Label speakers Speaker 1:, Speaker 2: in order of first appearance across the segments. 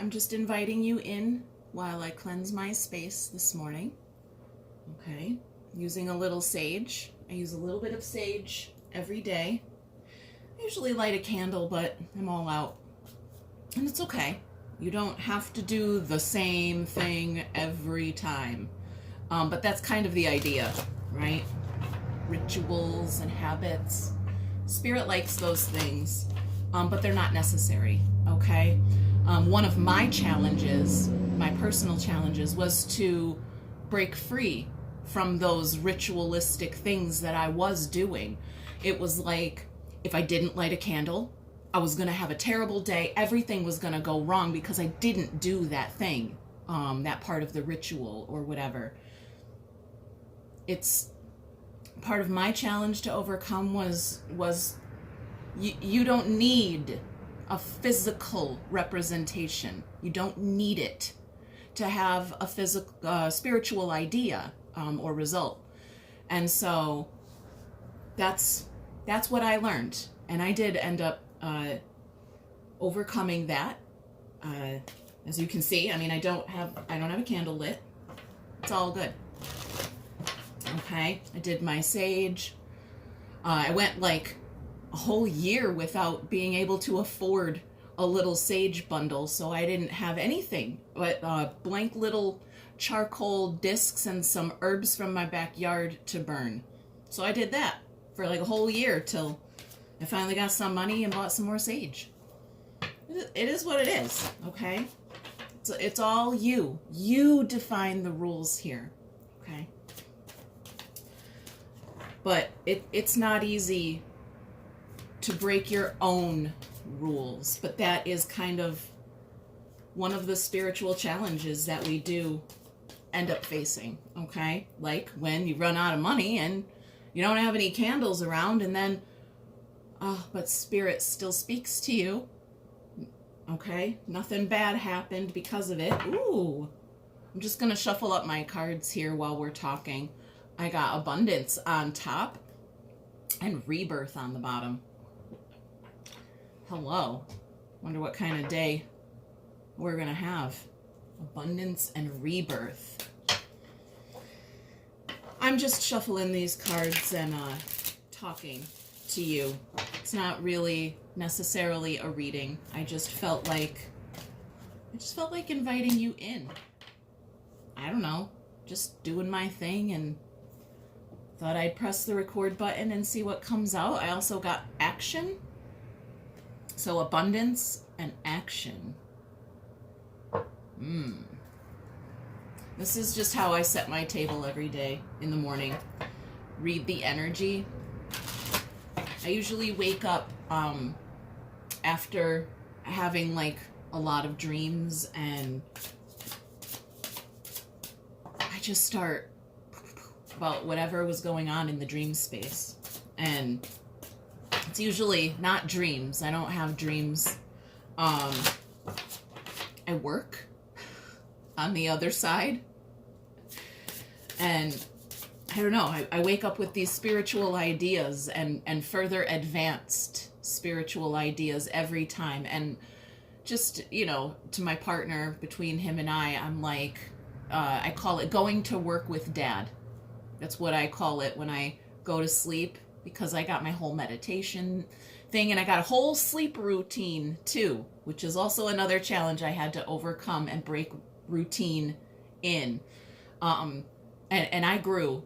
Speaker 1: I'm just inviting you in while I cleanse my space this morning. Okay, using a little sage. I use a little bit of sage every day. I usually light a candle, but I'm all out. And it's okay. You don't have to do the same thing every time. But that's kind of the idea, right? Rituals and habits. Spirit likes those things, but they're not necessary, okay? One of my challenges, my personal challenges, was to break free from those ritualistic things that I was doing. It was like, if I didn't light a candle, I was going to have a terrible day. Everything was going to go wrong because I didn't do that thing, that part of the ritual or whatever. It's part of my challenge to overcome was you don't need a physical representation. You don't need it to have a physical, spiritual idea or result. And so that's what I learned. And I did end up overcoming that. As you can see, I mean, I don't have a candle lit. It's all good. Okay, I did my sage. I went like a whole year without being able to afford a little sage bundle, so I didn't have anything but blank little charcoal discs and some herbs from my backyard to burn. So I did that for like a whole year till I finally got some money and bought some more sage. It is what it is, okay? It's all you. You define the rules here, okay? But it's not easy to break your own rules, but that is kind of one of the spiritual challenges that we do end up facing, okay? Like when you run out of money and you don't have any candles around, and then, but Spirit still speaks to you, okay? Nothing bad happened because of it. Ooh, I'm just gonna shuffle up my cards here while we're talking. I got abundance on top and rebirth on the bottom. Hello. Wonder what kind of day we're going to have. Abundance and rebirth. I'm just shuffling these cards and talking to you. It's not really necessarily a reading. I just felt like inviting you in. I don't know, just doing my thing, and thought I'd press the record button and see what comes out. I also got action. So abundance and action. This is just how I set my table every day in the morning. Read the energy. I usually wake up after having like a lot of dreams, and I just start about whatever was going on in the dream space. And it's usually not dreams. I don't have dreams. I work on the other side. And I don't know, I wake up with these spiritual ideas and further advanced spiritual ideas every time. And just, you know, to my partner, between him and I'm like, I call it going to work with Dad. That's what I call it when I go to sleep, because I got my whole meditation thing, and I got a whole sleep routine too, which is also another challenge I had to overcome and break routine in. And I grew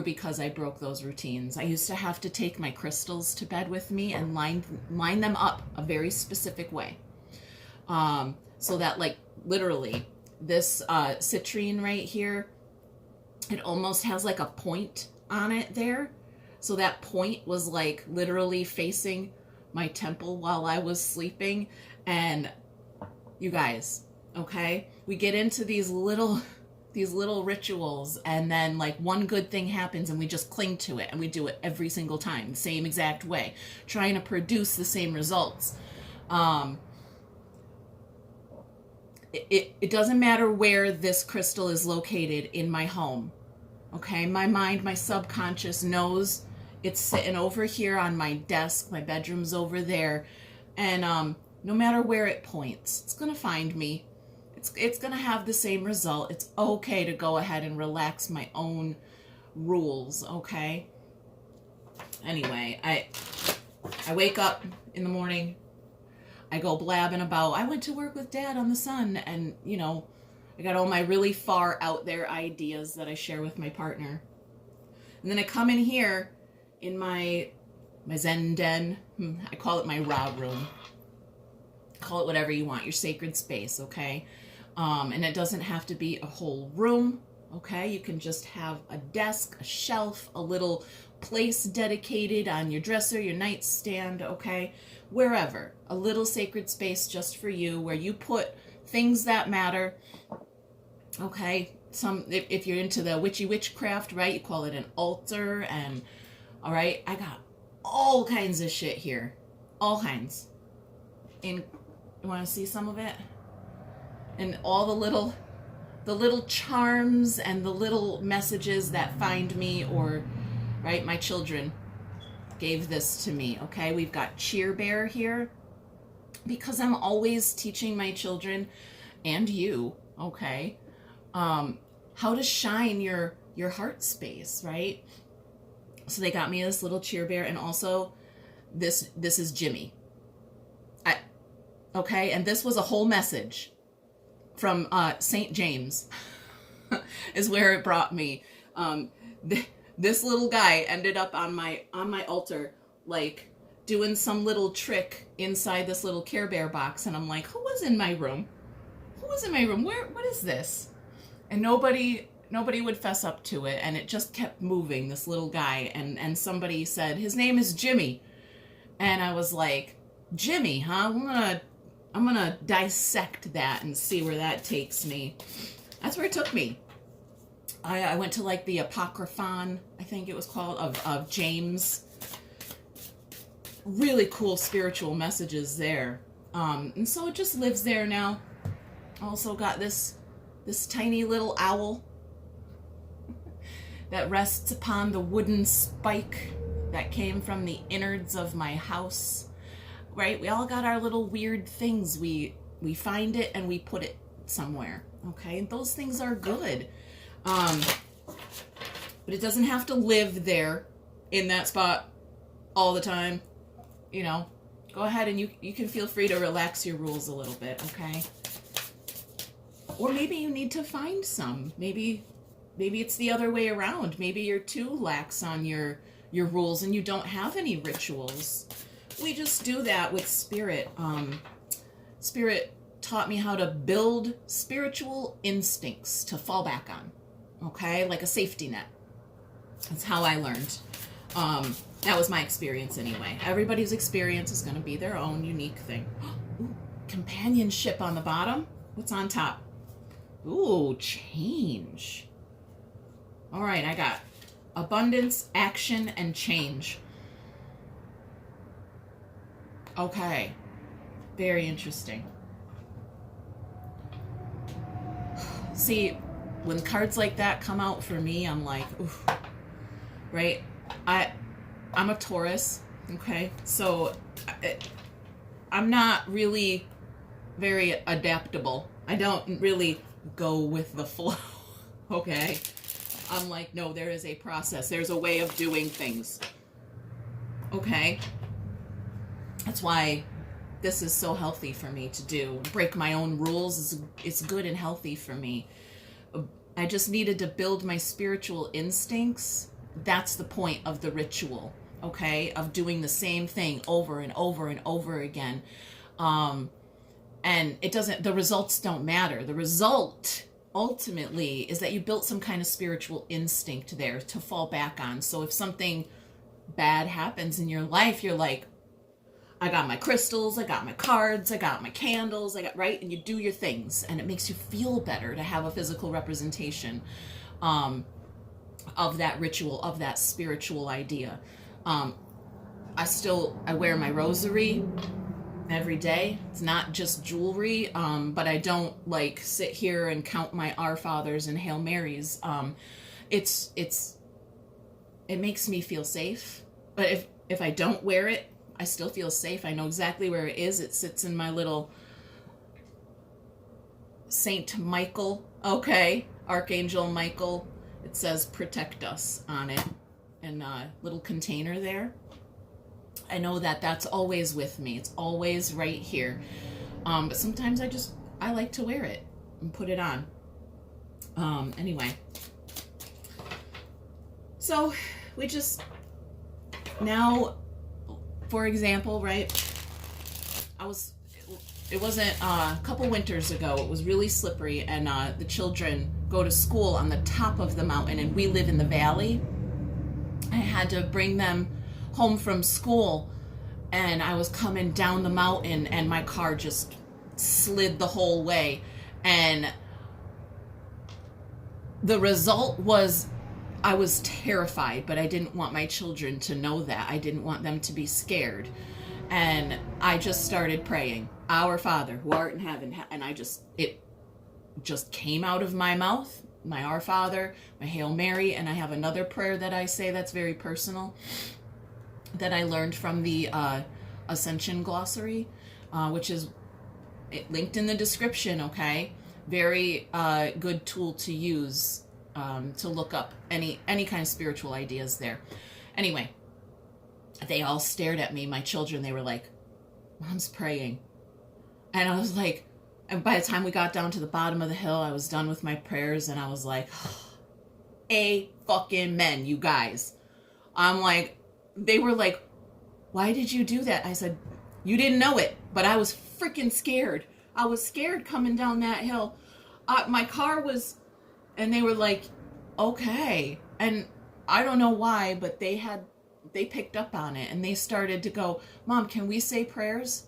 Speaker 1: because I broke those routines. I used to have to take my crystals to bed with me and line them up a very specific way. So that, like, literally this citrine right here, it almost has like a point on it there. So that point was like literally facing my temple while I was sleeping. And you guys, okay, we get into these little rituals, and then like one good thing happens and we just cling to it, and we do it every single time, the same exact way, trying to produce the same results. It doesn't matter where this crystal is located in my home. Okay, my mind, my subconscious knows it's sitting over here on my desk. My bedroom's over there. And no matter where it points. It's going to find me. It's going to have the same result. It's okay to go ahead and relax my own rules, okay? Anyway, I wake up in the morning. I go blabbing about, I went to work with Dad on the sun, and, you know, I got all my really far out there ideas that I share with my partner. And then I come in here in my Zen den. I call it my Ra room. Call it whatever you want, your sacred space, okay? And it doesn't have to be a whole room, okay? You can just have a desk, a shelf, a little place dedicated on your dresser, your nightstand, okay? Wherever. A little sacred space just for you, where you put things that matter, okay? If you're into the witchy witchcraft, right, you call it an altar. And all right, I got all kinds of shit here, all kinds. And you want to see some of it? And all the little charms and the little messages that find me, or right, my children gave this to me. Okay, we've got Cheer Bear here, because I'm always teaching my children and you, okay, how to shine your heart space, right? So they got me this little Cheer Bear, and also this is Jimmy. Okay, and this was a whole message from St. James is where it brought me. This little guy ended up on my altar, like doing some little trick inside this little Care Bear box, and I'm like, who was in my room? Who was in my room? What is this? And nobody would fess up to it, and it just kept moving, this little guy, and somebody said, his name is Jimmy. And I was like, Jimmy, huh? I'm gonna dissect that and see where that takes me. That's where it took me. I went to like the Apocryphon, I think it was called, of James. Really cool spiritual messages there. And so it just lives there now. Also got this tiny little owl that rests upon the wooden spike that came from the innards of my house. Right? We all got our little weird things. We find it and we put it somewhere. Okay? Those things are good. But it doesn't have to live there in that spot all the time. You know, go ahead and you can feel free to relax your rules a little bit, okay? Or maybe you need to find some. Maybe it's the other way around. Maybe you're too lax on your rules and you don't have any rituals. We just do that with Spirit. Spirit taught me how to build spiritual instincts to fall back on. Okay? Like a safety net. That's how I learned. That was my experience anyway. Everybody's experience is going to be their own unique thing. Ooh, companionship on the bottom. What's on top? Ooh, change. All right, I got abundance, action, and change. Okay. Very interesting. See, when cards like that come out for me, I'm like, oof. Right? I'm a Taurus, okay? So I'm not really very adaptable. I don't really go with the flow, okay? I'm like, no, there is a process. There's a way of doing things, okay? That's why this is so healthy for me to do. Break my own rules is good and healthy for me. I just needed to build my spiritual instincts. That's the point of the ritual, okay? Of doing the same thing over and over and over again. And the results don't matter. The result ultimately is that you built some kind of spiritual instinct there to fall back on. So if something bad happens in your life, you're like, I got my crystals, I got my cards, I got my candles, right? And you do your things, and it makes you feel better to have a physical representation of that ritual, of that spiritual idea. I wear my rosary every day. It's not just jewelry, but I don't like sit here and count my Our Fathers and Hail Marys. It makes me feel safe. But if I don't wear it, I still feel safe. I know exactly where it is. It sits in my little Saint Michael, okay, Archangel Michael. It says protect us on it in a little container there. I know that that's always with me. It's always right here. But sometimes I like to wear it and put it on. Anyway. So we just, now, for example, right, it wasn't a couple winters ago, it was really slippery, and the children go to school on the top of the mountain, and we live in the valley. I had to bring them home from school, and I was coming down the mountain, and my car just slid the whole way, and the result was I was terrified, but I didn't want my children to know that. I didn't want them to be scared. And I just started praying, Our Father, who art in heaven. And it just came out of my mouth, my Our Father, my Hail Mary. And I have another prayer that I say that's very personal, that I learned from the Ascension Glossary, which is linked in the description, okay? Very good tool to use to look up any kind of spiritual ideas there. Anyway, they all stared at me, my children. They were like, Mom's praying. And I was like, and by the time we got down to the bottom of the hill, I was done with my prayers, and I was like, fucking men, you guys. I'm like, they were like, why did you do that? I said, you didn't know it, but I was freaking scared. I was scared coming down that hill. My car was, and they were like, okay. And I don't know why, but they picked up on it, and they started to go, Mom, can we say prayers?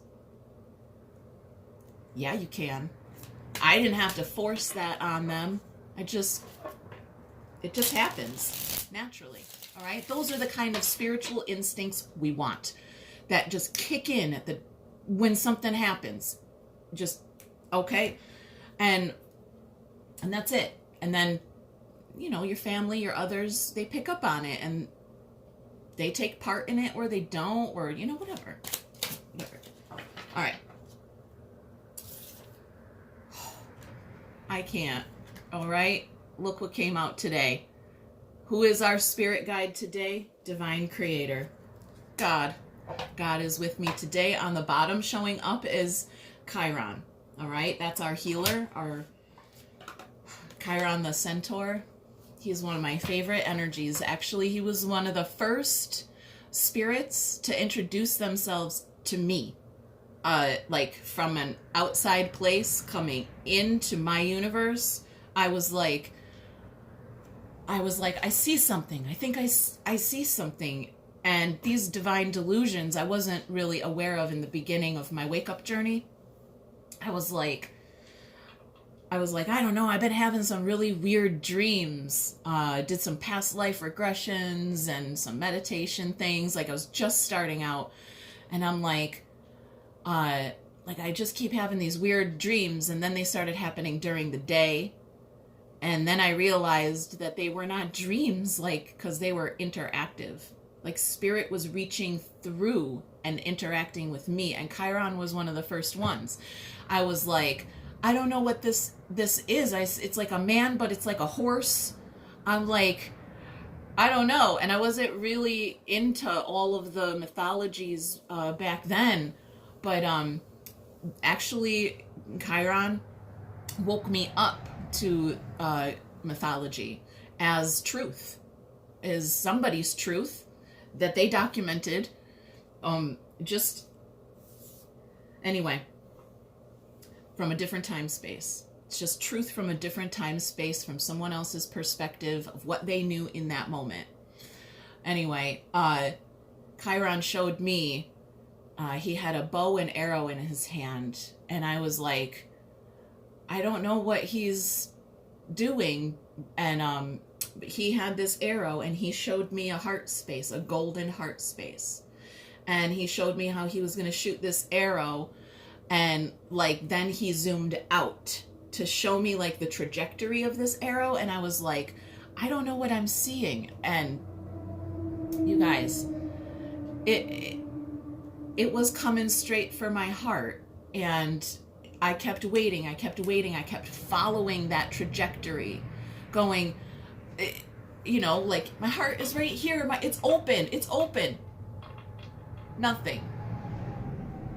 Speaker 1: Yeah, you can. I didn't have to force that on them. It just happens naturally. All right. Those are the kind of spiritual instincts we want, that just kick in when something happens. Just, okay. And that's it. And then, your family, your others, they pick up on it, and they take part in it, or they don't, or, whatever. All right. I can't. All right. Look what came out today. Who is our spirit guide today? Divine Creator. God. God is with me today. On the bottom showing up is Chiron. All right. That's our healer, our Chiron the Centaur. He's one of my favorite energies. Actually, he was one of the first spirits to introduce themselves to me. Like from an outside place coming into my universe. I was like, I see something. I think I see something. And these divine delusions I wasn't really aware of in the beginning of my wake-up journey. I was like, I don't know, I've been having some really weird dreams. Did some past life regressions and some meditation things. Like, I was just starting out, and I'm like I just keep having these weird dreams, and then they started happening during the day. And then I realized that they were not dreams, because they were interactive. Like, spirit was reaching through and interacting with me, and Chiron was one of the first ones. I was like, I don't know what this is. It's like a man, but it's like a horse. I'm like, I don't know. And I wasn't really into all of the mythologies back then. But actually, Chiron woke me up to mythology as truth, is somebody's truth that they documented. Anyway, from a different time space. It's just truth from a different time space, from someone else's perspective of what they knew in that moment. Anyway, Chiron showed me, he had a bow and arrow in his hand, and I was like, I don't know what he's doing. And he had this arrow, and he showed me a heart space, a golden heart space. And he showed me how he was going to shoot this arrow, and then he zoomed out to show me the trajectory of this arrow. And I was like, I don't know what I'm seeing. And you guys, it was coming straight for my heart. And I kept waiting, I kept waiting, I kept following that trajectory, going, you know, like, my heart is right here, it's open, it's open. Nothing.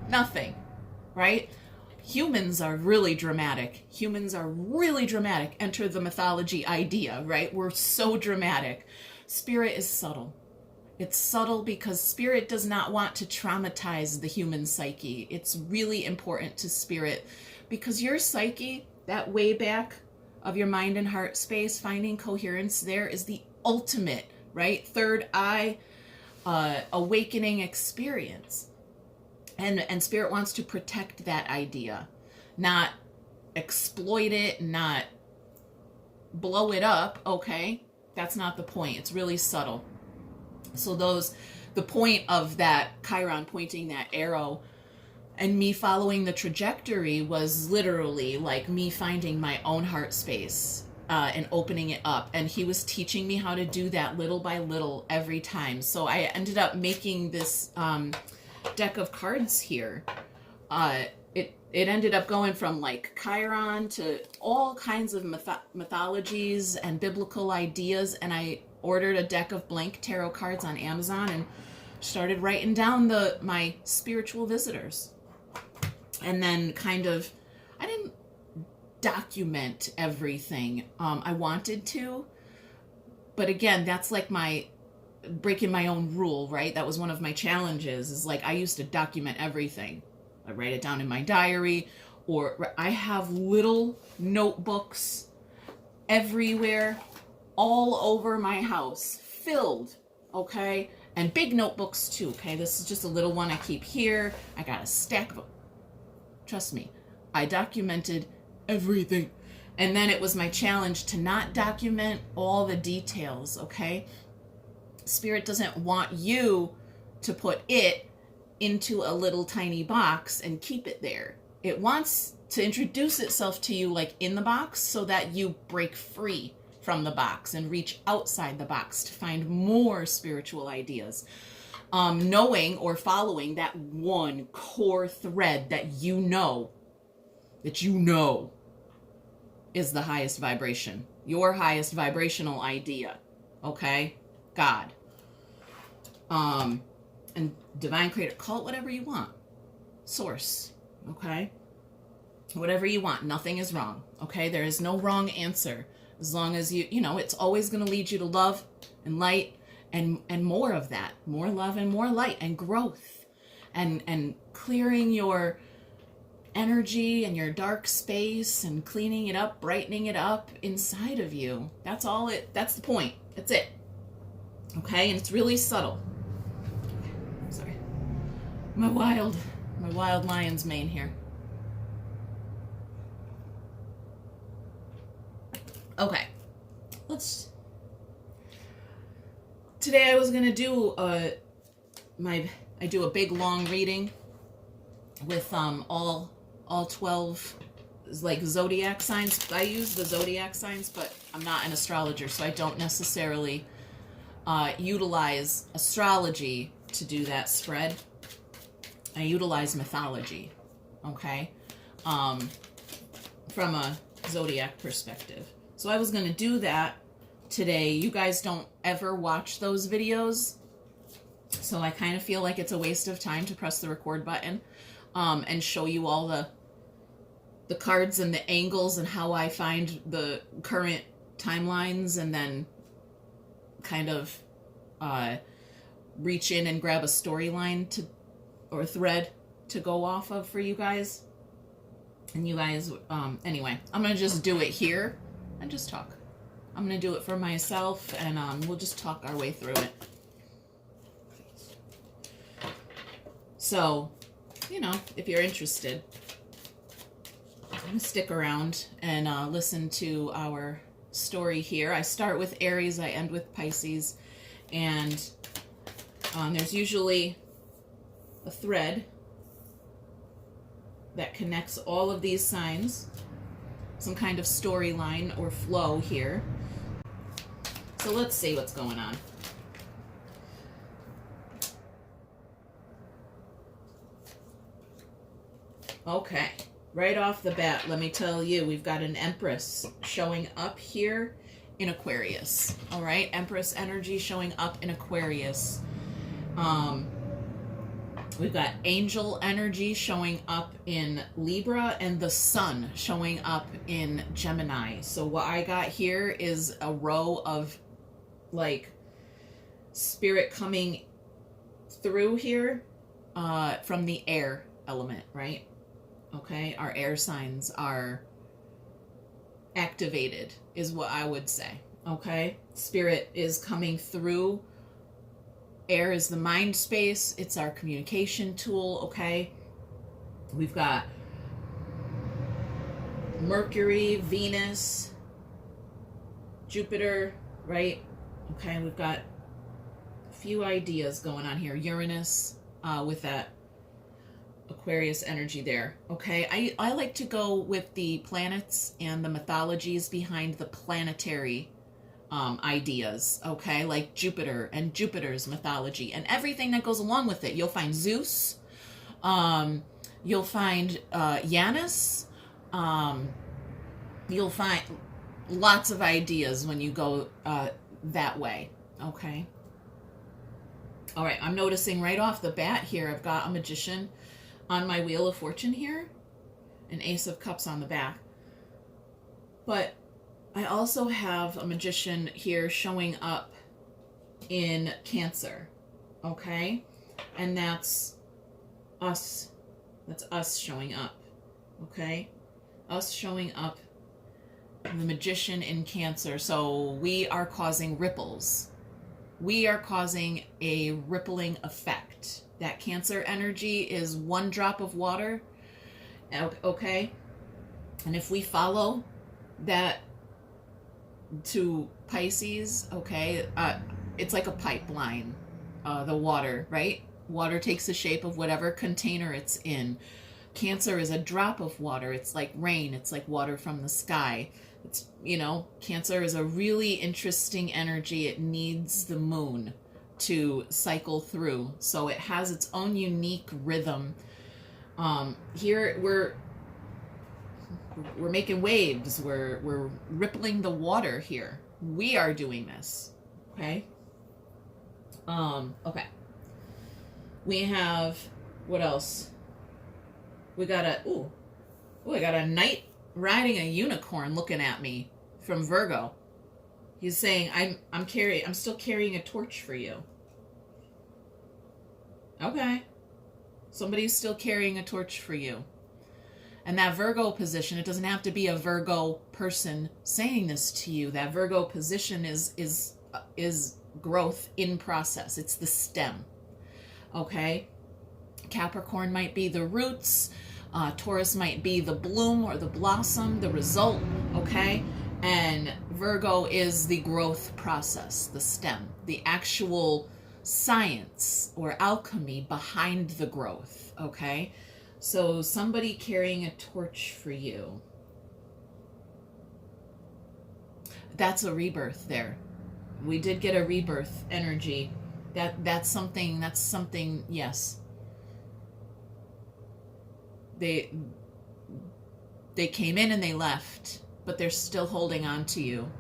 Speaker 1: Nothing, right? Humans are really dramatic. Humans are really dramatic. Enter the mythology idea, right? We're so dramatic. Spirit is subtle. It's subtle because spirit does not want to traumatize the human psyche. It's really important to spirit because your psyche, that way back of your mind and heart space, finding coherence there is the ultimate, right? Third eye awakening experience. And spirit wants to protect that idea, not exploit it, not blow it up, okay? That's not the point. It's really subtle. So the point of that Chiron pointing that arrow and me following the trajectory was literally like me finding my own heart space and opening it up. And he was teaching me how to do that little by little every time. So I ended up making this deck of cards here. It ended up going from like Chiron to all kinds of mythologies and biblical ideas, and I ordered a deck of blank tarot cards on Amazon and started writing down my spiritual visitors. And then kind of, I didn't document everything. I wanted to, but again, that's like my breaking my own rule, right? That was one of my challenges, is like I used to document everything. I write it down in my diary, or I have little notebooks everywhere, all over my house, filled, okay? And big notebooks too, okay? This is just a little one I keep here. I got a stack of them. Trust me, I documented everything. And then it was my challenge to not document all the details, okay? Spirit doesn't want you to put it into a little tiny box and keep it there. It wants to introduce itself to you like in the box so that you break free from the box and reach outside the box to find more spiritual ideas. Knowing or following that one core thread that you know is the highest vibration, your highest vibrational idea, okay? God, and divine creator, call it whatever you want, source, okay? Whatever you want, nothing is wrong, okay? There is no wrong answer, as long as you know, it's always going to lead you to love and light and more of that, more love and more light and growth and clearing your energy and your dark space and cleaning it up, brightening it up inside of you. That's the point. That's it. Okay, and it's really subtle. Sorry. My wild lion's mane here. Okay. Today I was going to do I do a big long reading with all 12 like zodiac signs. I use the zodiac signs, but I'm not an astrologer, so I don't necessarily utilize astrology to do that spread. I utilize mythology, okay, from a zodiac perspective. So I was going to do that today. You guys don't ever watch those videos, so I kind of feel like it's a waste of time to press the record button and show you all the cards and the angles and how I find the current timelines, and then kind of reach in and grab a storyline or thread to go off of for you guys. And you guys, anyway, I'm going to just do it here and just talk. I'm going to do it for myself, and we'll just talk our way through it. So, you know, if you're interested, stick around and listen to our story here. I start with Aries, I end with Pisces, and there's usually a thread that connects all of these signs, some kind of storyline or flow here. So let's see what's going on. Okay. Right off the bat, let me tell you, we've got an Empress showing up here in Aquarius. All right? Empress energy showing up in Aquarius. We've got angel energy showing up in Libra and the sun showing up in Gemini. So what I got here is a row of like spirit coming through here from the air element, right? Okay, our air signs are activated is what I would say. Okay, spirit is coming through. Air is the mind space. It's our communication tool, okay? We've got Mercury, Venus, Jupiter, right? Okay, we've got a few ideas going on here. Uranus with that Aquarius energy there, okay? I like to go with the planets and the mythologies behind the planetary ideas, okay, like Jupiter and Jupiter's mythology and everything that goes along with it. You'll find Zeus, you'll find Janus, you'll find lots of ideas when you go that way, okay? All right, I'm noticing right off the bat here, I've got a magician on my Wheel of Fortune here, an Ace of Cups on the back, but I also have a magician here showing up in Cancer, okay? And that's us. That's us showing up, okay? Us showing up, the magician in Cancer. So we are causing ripples. We are causing a rippling effect. That Cancer energy is one drop of water, okay? And if we follow that to Pisces, okay, it's like a pipeline, the water, right? Water takes the shape of whatever container it's in. Cancer is a drop of water. It's like rain. It's like water from the sky. It's, you know, Cancer is a really interesting energy. It needs the moon to cycle through. So it has its own unique rhythm. Here we're making waves. We're rippling the water here. We are doing this. Okay. Okay. We have, what else? We got I got a knight riding a unicorn looking at me from Virgo. He's saying, I'm still carrying a torch for you. Okay. Somebody's still carrying a torch for you. And that Virgo position, it doesn't have to be a Virgo person saying this to you. That Virgo position is growth in process. It's the stem. Okay? Capricorn might be the roots. Taurus might be the bloom or the blossom, the result. Okay? And Virgo is the growth process, the stem, the actual science or alchemy behind the growth. Okay? So somebody carrying a torch for you. That's a rebirth there. We did get a rebirth energy. That's something, yes. They came in and they left, but they're still holding on to you.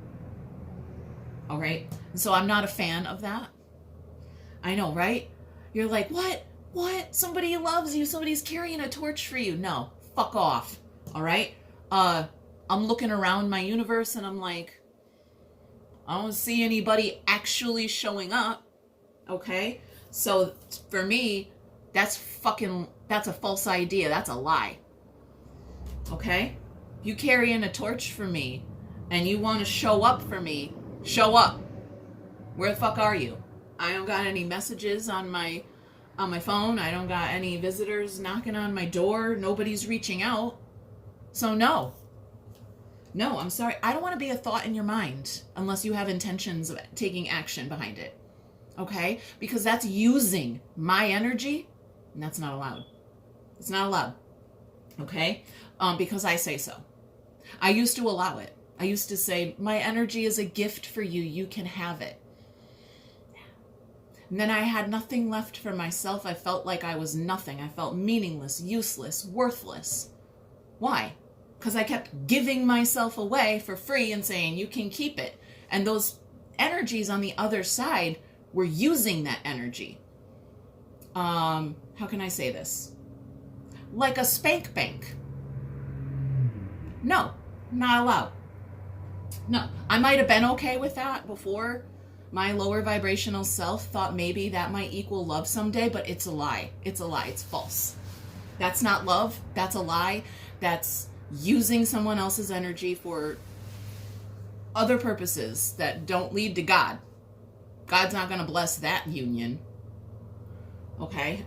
Speaker 1: All right? So I'm not a fan of that. I know, right? You're like, what? What? Somebody loves you. Somebody's carrying a torch for you. No, fuck off. All right? I'm looking around my universe and I'm like, I don't see anybody actually showing up. Okay? So for me, that's a false idea. That's a lie. Okay? You carrying a torch for me and you want to show up for me, show up. Where the fuck are you? I don't got any messages on my phone. I don't got any visitors knocking on my door. Nobody's reaching out. So no, I'm sorry. I don't want to be a thought in your mind unless you have intentions of taking action behind it. Okay? Because that's using my energy, and that's not allowed. It's not allowed. Okay? Because I say so. I used to allow it. I used to say, my energy is a gift for you. You can have it. And then I had nothing left for myself. I felt like I was nothing. I felt meaningless, useless, worthless. Why? Because I kept giving myself away for free and saying, you can keep it. And those energies on the other side were using that energy. How can I say this? Like a spank bank. No, not allowed. No, I might have been okay with that before. My lower vibrational self thought maybe that might equal love someday, but it's a lie. It's a lie. It's false. That's not love. That's a lie. That's using someone else's energy for other purposes that don't lead to God. God's not going to bless that union. Okay?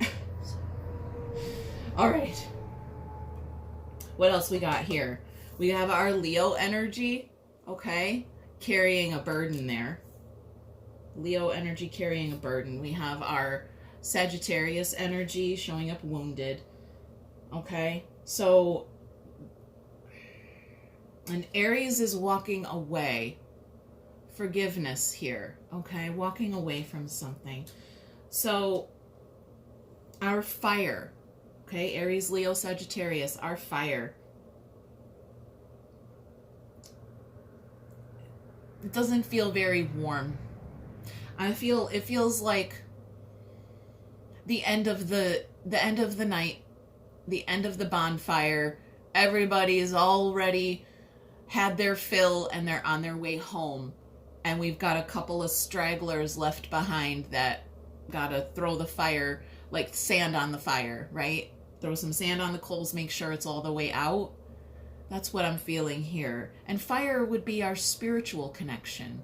Speaker 1: All right. What else we got here? We have our Leo energy, okay? Carrying a burden there. Leo energy carrying a burden. We have our Sagittarius energy showing up wounded. Okay? So, and Aries is walking away. Forgiveness here. Okay? Walking away from something. So, our fire. Okay? Aries, Leo, Sagittarius. Our fire. It doesn't feel very warm. It feels like the end of the night, the end of the bonfire. Everybody's already had their fill and they're on their way home. And we've got a couple of stragglers left behind that gotta throw the fire, like sand on the fire, right? Throw some sand on the coals, make sure it's all the way out. That's what I'm feeling here. And fire would be our spiritual connection.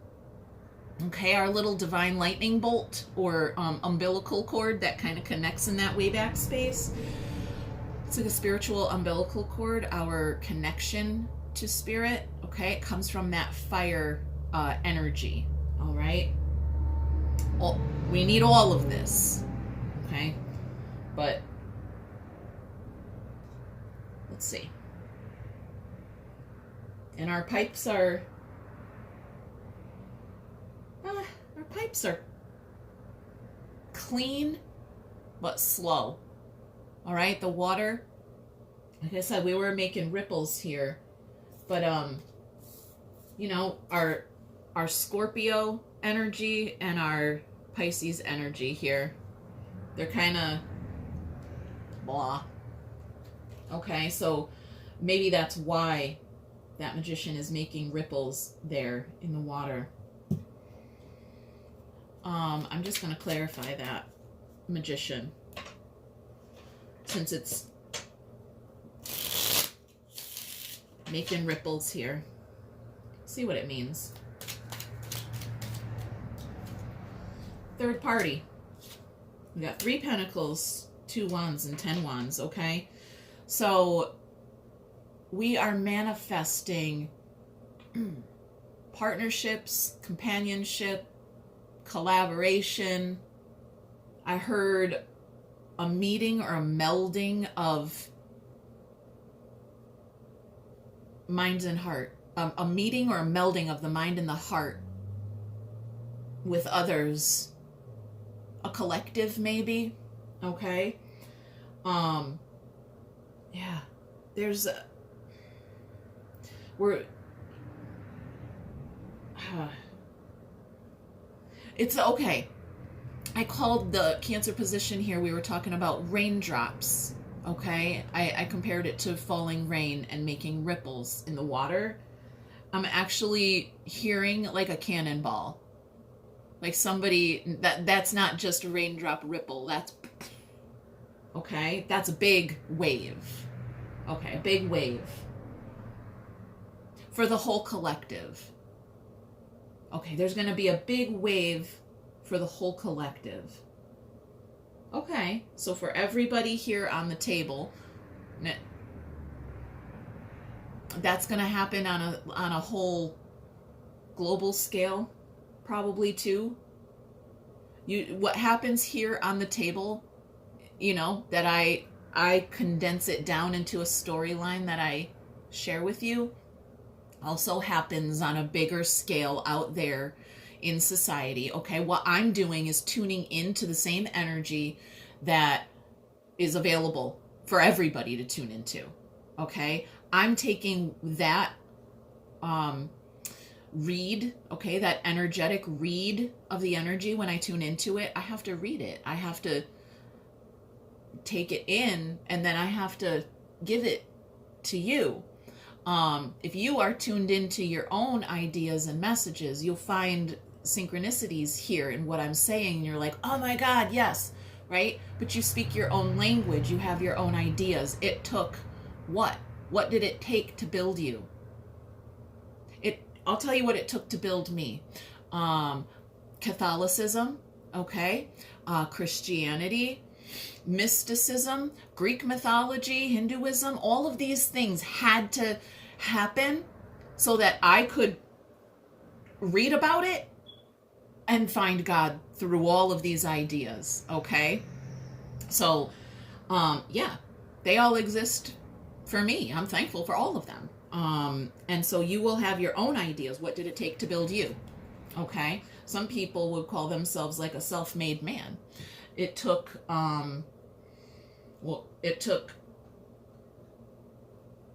Speaker 1: Okay, our little divine lightning bolt or umbilical cord that kind of connects in that way back space. It's like a spiritual umbilical cord, our connection to spirit. Okay, it comes from that fire energy. All right. Well, we need all of this. Okay, but let's see. And our pipes are clean but slow. All right, the water, like I said, we were making ripples here, but you know, our Scorpio energy and our Pisces energy here, they're kind of blah. Okay, so maybe that's why that magician is making ripples there in the water. I'm just going to clarify that magician, since it's making ripples here. See what it means. Third party. We got 3 pentacles, 2 wands, and 10 wands, okay? So we are manifesting partnerships, companionship, collaboration. I heard a meeting or a melding of minds and heart. A meeting or a melding of the mind and the heart with others. A collective, maybe. Okay? Yeah. There's a... it's okay. I called the Cancer position here, we were talking about raindrops, okay? I compared it to falling rain and making ripples in the water. I'm actually hearing like a cannonball. Like somebody, that's not just a raindrop ripple, that's, okay? That's a big wave. Okay, a big wave. For the whole collective. Okay, there's going to be a big wave for the whole collective. Okay, so for everybody here on the table, that's going to happen on a whole global scale, probably too. What happens here on the table, you know, that I condense it down into a storyline that I share with you, also happens on a bigger scale out there in society. Okay, what I'm doing is tuning into the same energy that is available for everybody to tune into. Okay, I'm taking that read, okay, that energetic read of the energy. When I tune into it, I have to read it, I have to take it in, and then I have to give it to you. If you are tuned into your own ideas and messages, you'll find synchronicities here in what I'm saying, and you're like, oh my God, yes, right? But you speak your own language, you have your own ideas. It took what? What did it take to build you? I'll tell you what it took to build me. Catholicism, okay, Christianity, mysticism, Greek mythology, Hinduism, all of these things had to happen so that I could read about it and find God through all of these ideas, okay? So, yeah, they all exist for me. I'm thankful for all of them. And so you will have your own ideas. What did it take to build you? Okay. Some people would call themselves like a self-made man. It took, it took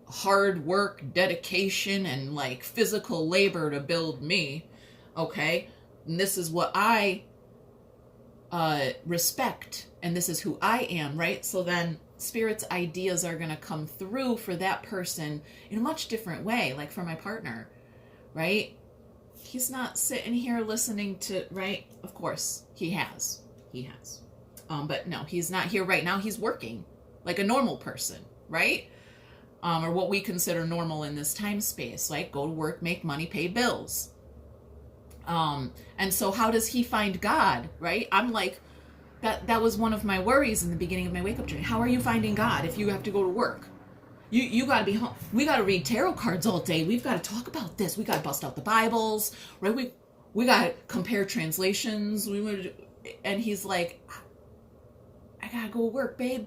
Speaker 1: hard work, dedication, and like physical labor to build me. Okay. And this is what I, respect, and this is who I am, right? So then Spirit's ideas are going to come through for that person in a much different way. Like for my partner, right? He's not sitting here listening to, right? Of course he has. But no, he's not here right now. He's working like a normal person, right? Or what we consider normal in this time space, like go to work, make money, pay bills. And so how does he find God, right? I'm like, that was one of my worries in the beginning of my wake up journey. How are you finding God if you have to go to work? You got to be home. We got to read tarot cards all day. We've got to talk about this. We got to bust out the Bibles, right? We got to compare translations. And he's like, I got to go to work, babe.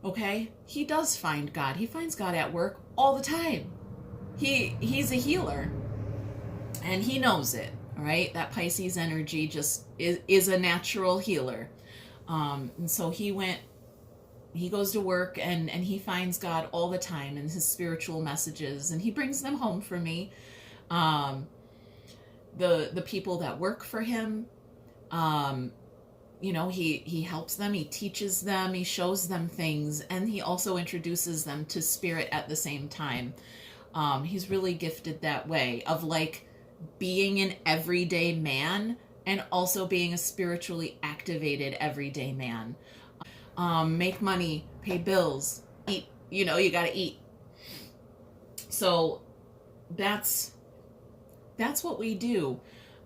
Speaker 1: Okay? He does find God. He finds God at work all the time. He's a healer, and he knows it. Right? That Pisces energy just is a natural healer. And so he goes to work and he finds God all the time in his spiritual messages, and he brings them home for me. The people that work for him, you know, he helps them, he teaches them, he shows them things, and he also introduces them to Spirit at the same time. He's really gifted that way of like being an everyday man and also being a spiritually activated everyday man. Make money, pay bills, eat, you know, you gotta eat. So that's what we do.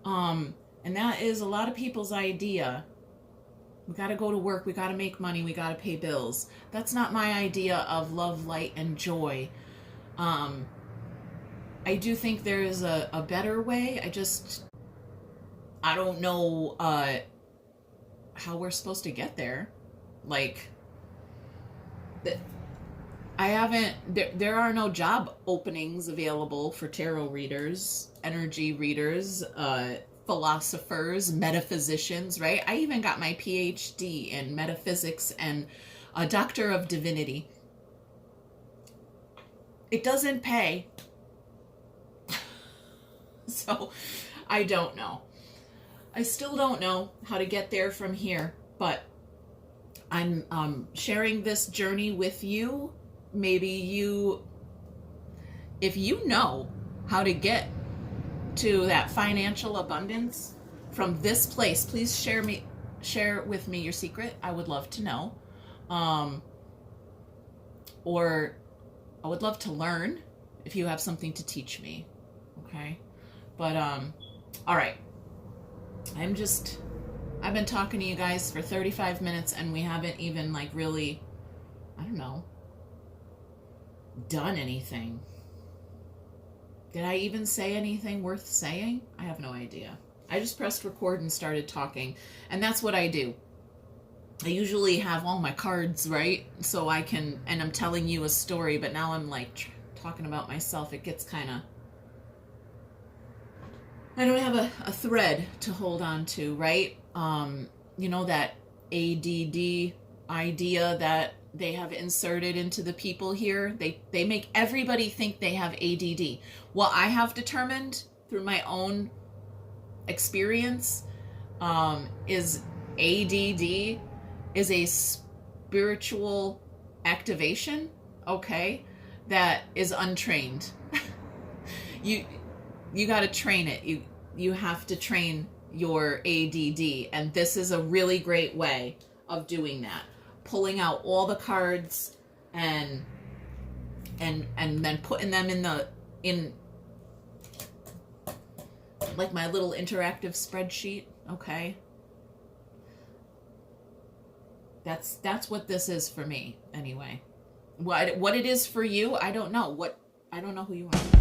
Speaker 1: And that is a lot of people's idea. We gotta go to work, we gotta make money, we gotta pay bills. That's not my idea of love, light, and joy. I do think there is a better way. I don't know how we're supposed to get there. Like, there are no job openings available for tarot readers, energy readers, philosophers, metaphysicians, right? I even got my PhD in metaphysics and a Doctor of Divinity. It doesn't pay. So I don't know. I still don't know how to get there from here, but I'm sharing this journey with you. Maybe if you know how to get to that financial abundance from this place, please share with me your secret. I would love to know. Or I would love to learn if you have something to teach me. Okay? But, all right. I've been talking to you guys for 35 minutes and we haven't even like really, I don't know, done anything. Did I even say anything worth saying? I have no idea. I just pressed record and started talking, and that's what I do. I usually have all my cards, right? So I can, and I'm telling you a story, but now I'm like talking about myself. It gets kind of I don't have a thread to hold on to, right? You know, that ADD idea that they have inserted into the people here. They make everybody think they have ADD. What I have determined through my own experience is ADD is a spiritual activation, okay, that is untrained. You got to train it. You have to train your ADD, and this is a really great way of doing that. Pulling out all the cards and then putting them in like my little interactive spreadsheet, okay? That's what this is for me anyway. What it is for you, I don't know. I don't know who you are.